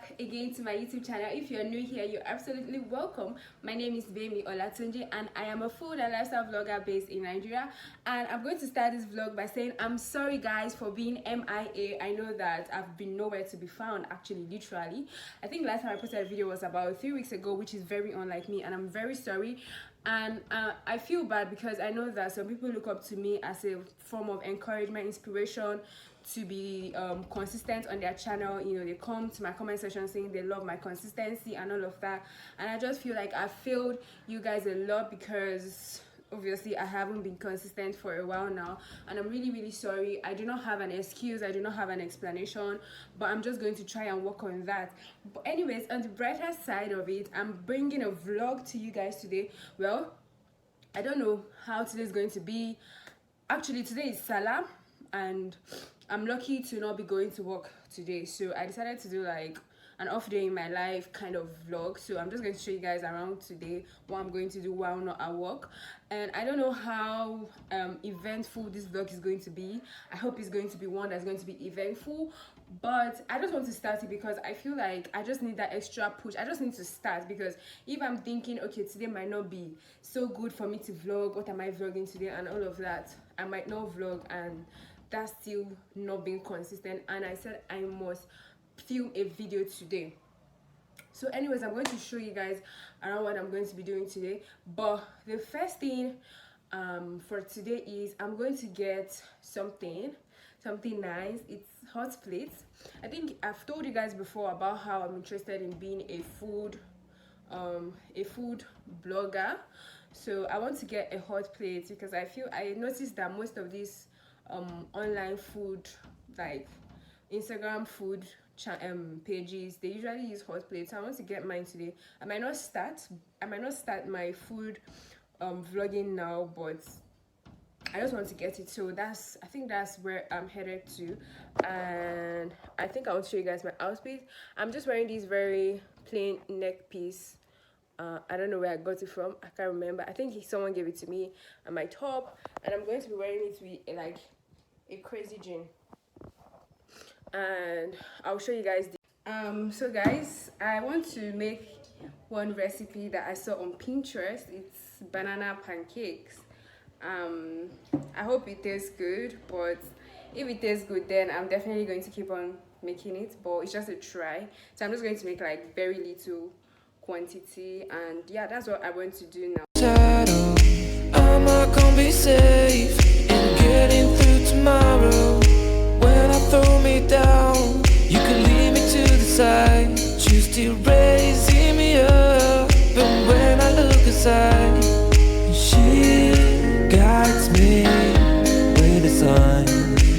back again to my YouTube channel. If you're new here, you're absolutely welcome. My name is Bemi Olatunji and I am a food and lifestyle vlogger based in Nigeria. And I'm going to start this vlog by saying I'm sorry guys for being MIA. I know that I've been nowhere to be found, actually, literally. I think last time I posted a video was about 3 weeks ago, which is very unlike me, and I'm very sorry. And I feel bad because I know that some people look up to me as a form of encouragement, inspiration, to be consistent on their channel. You know, they come to my comment section saying they love my consistency and all of that, and I just feel like I failed you guys a lot because obviously I haven't been consistent for a while now, and I'm really sorry. I do not have an excuse, I do not have an explanation, but I'm just going to try and work on that. But anyways, on the brighter side of it, I'm bringing a vlog to you guys today. Well, I don't know how today is going to be. Actually, today is Salah and I'm lucky to not be going to work today, so I decided to do like an off day in my life kind of vlog. So I'm just going to show you guys around today what I'm going to do while not at work. And I don't know how eventful this vlog is going to be. I hope it's going to be one that's going to be eventful, but I just want to start it because I feel like I just need that extra push. I just need to start because if I'm thinking, okay, today might not be so good for me to vlog, what am I vlogging today and all of that, I might not vlog, and that's still not being consistent. And I said I must film a video today. So anyways, I'm going to show you guys around what I'm going to be doing today. But the first thing for today is I'm going to get something nice. It's hot plates. I think I've told you guys before about how I'm interested in being a food blogger. So I want to get a hot plate because I noticed that most of these online food, like Instagram food pages, they usually use hot plates. So I want to get mine today. I might not start my food vlogging now, but I just want to get it. So I think that's where I'm headed to, and I think I'll show you guys my outfit. I'm just wearing this very plain neck piece. I don't know where I got it from. I can't remember. I think someone gave it to me, and my top, and I'm going to be wearing it with like a crazy jean. And I'll show you guys so guys, I want to make one recipe that I saw on Pinterest. It's banana pancakes. I hope it tastes good, but if it tastes good, then I'm definitely going to keep on making it, but it's just a try. So I'm just going to make like very little quantity, and yeah, that's what I want to do now. I'm not gonna be safe in getting through tomorrow. When I throw me down, you can lead me to the side. You still raising me up, but when I look aside, she guides me with a sign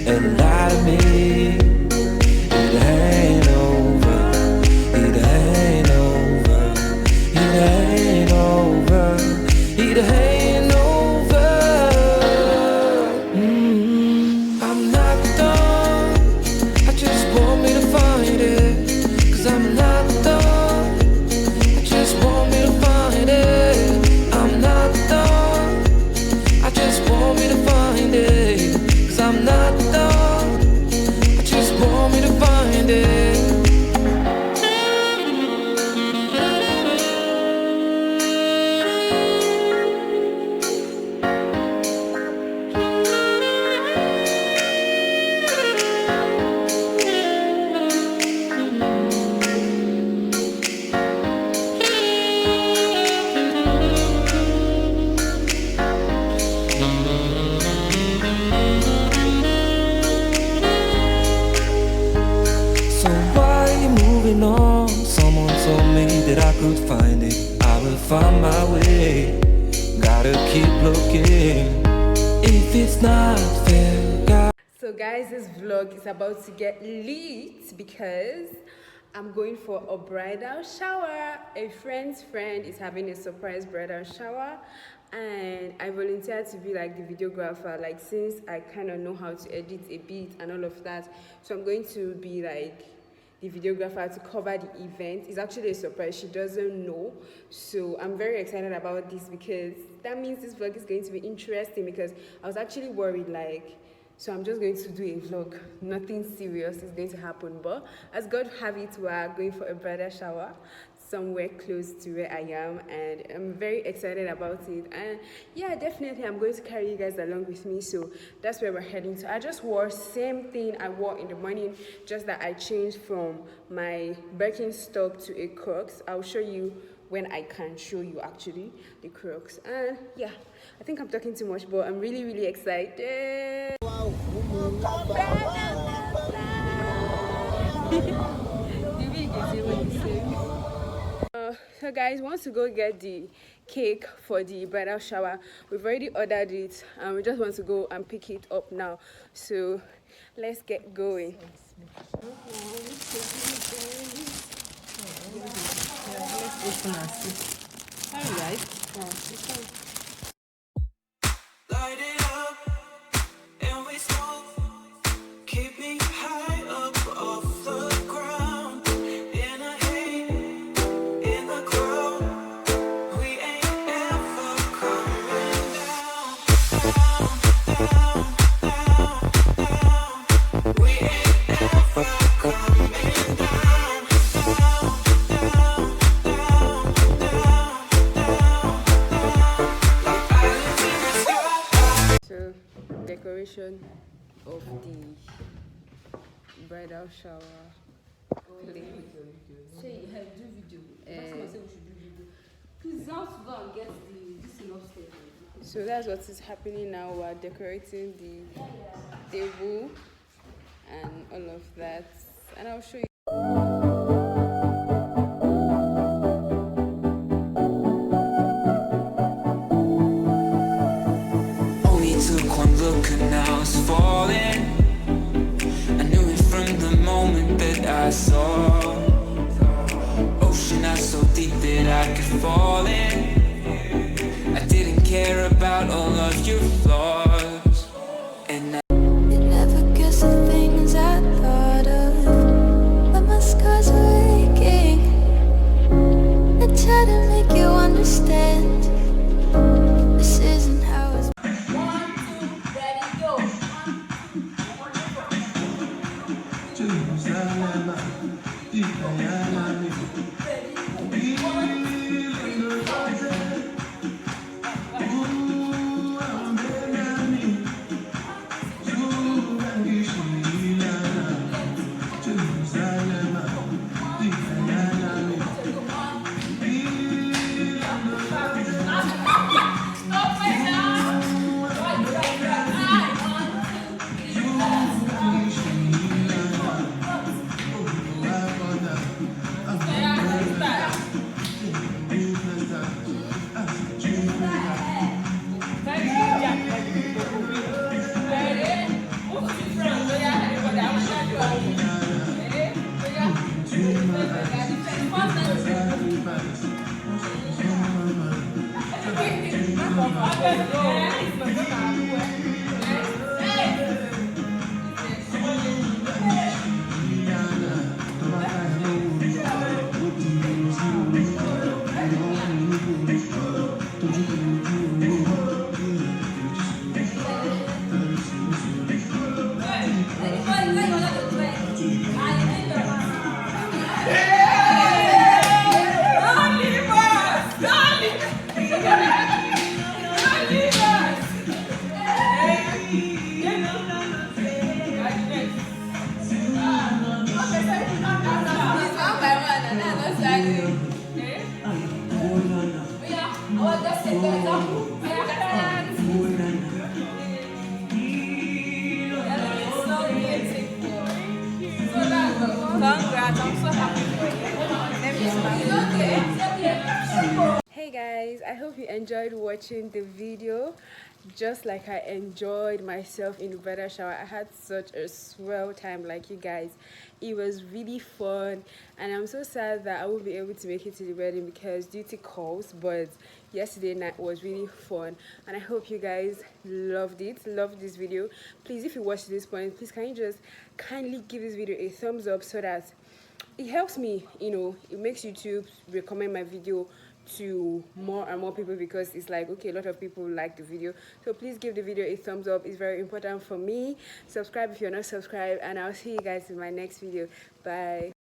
and lie to me. It ain't over, it ain't over, it ain't over, it ain't over. I'm not done, I just want me to find it, 'cause I'm not done, I just want me to find it. I'm not done, I just want me to find it, 'cause I'm not done, I just want me to find it. On. Someone told me that I could find it. I will find my way. Gotta keep looking. If it's not fair. So guys, this vlog is about to get lit because I'm going for a bridal shower. A friend's friend is having a surprise bridal shower, and I volunteered to be like the videographer, like since I kind of know how to edit a bit and all of that. So I'm going to be like the videographer to cover the event. It's actually a surprise, she doesn't know. So I'm very excited about this because that means this vlog is going to be interesting, because I was actually worried like So I'm just going to do a vlog. Nothing serious is going to happen, but as God have it, we are going for a bridal shower somewhere close to where I am, and I'm very excited about it. And yeah, definitely I'm going to carry you guys along with me. So that's where we're heading to. I just wore same thing I wore in the morning, just that I changed from my Birkenstock to a Crocs. I'll show you when I can show you actually the Crocs. And yeah, I think I'm talking too much, but I'm really excited. So guys, want to go get the cake for the bridal shower. We've already ordered it and we just want to go and pick it up now. So let's get going. Let's open and see. All right. Light it up and we smoke. Keep me high up off the ground. In a haze, in the crowd. We ain't ever coming down. We ain't ever coming down. So decoration of the bridal shower. So that's what is happening now. We're decorating the table and all of that, and I'll show you. Only took one look and now it's falling. I knew it from the moment that I saw. Ocean not so deep that I could fall in. I didn't care about all of your flaws. And it never gets the things I thought of. But my scars are aching. I try to make you understand. This isn't how it's. 1, 2, ready, go. 'Cause Hey guys, I hope you enjoyed watching the video just like I enjoyed myself in the bridal shower. I had such a swell time like you guys. It was really fun, and I'm so sad that I won't be able to make it to the wedding because duty calls, but yesterday night was really fun, and I hope you guys loved this video. Please, if you watched this point, please can you just kindly give this video a thumbs up so that it helps me, you know, it makes YouTube recommend my video to more and more people, because it's like, okay, a lot of people like the video. So please give the video a thumbs up. It's very important for me. Subscribe if you're not subscribed, and I'll see you guys in my next video. Bye.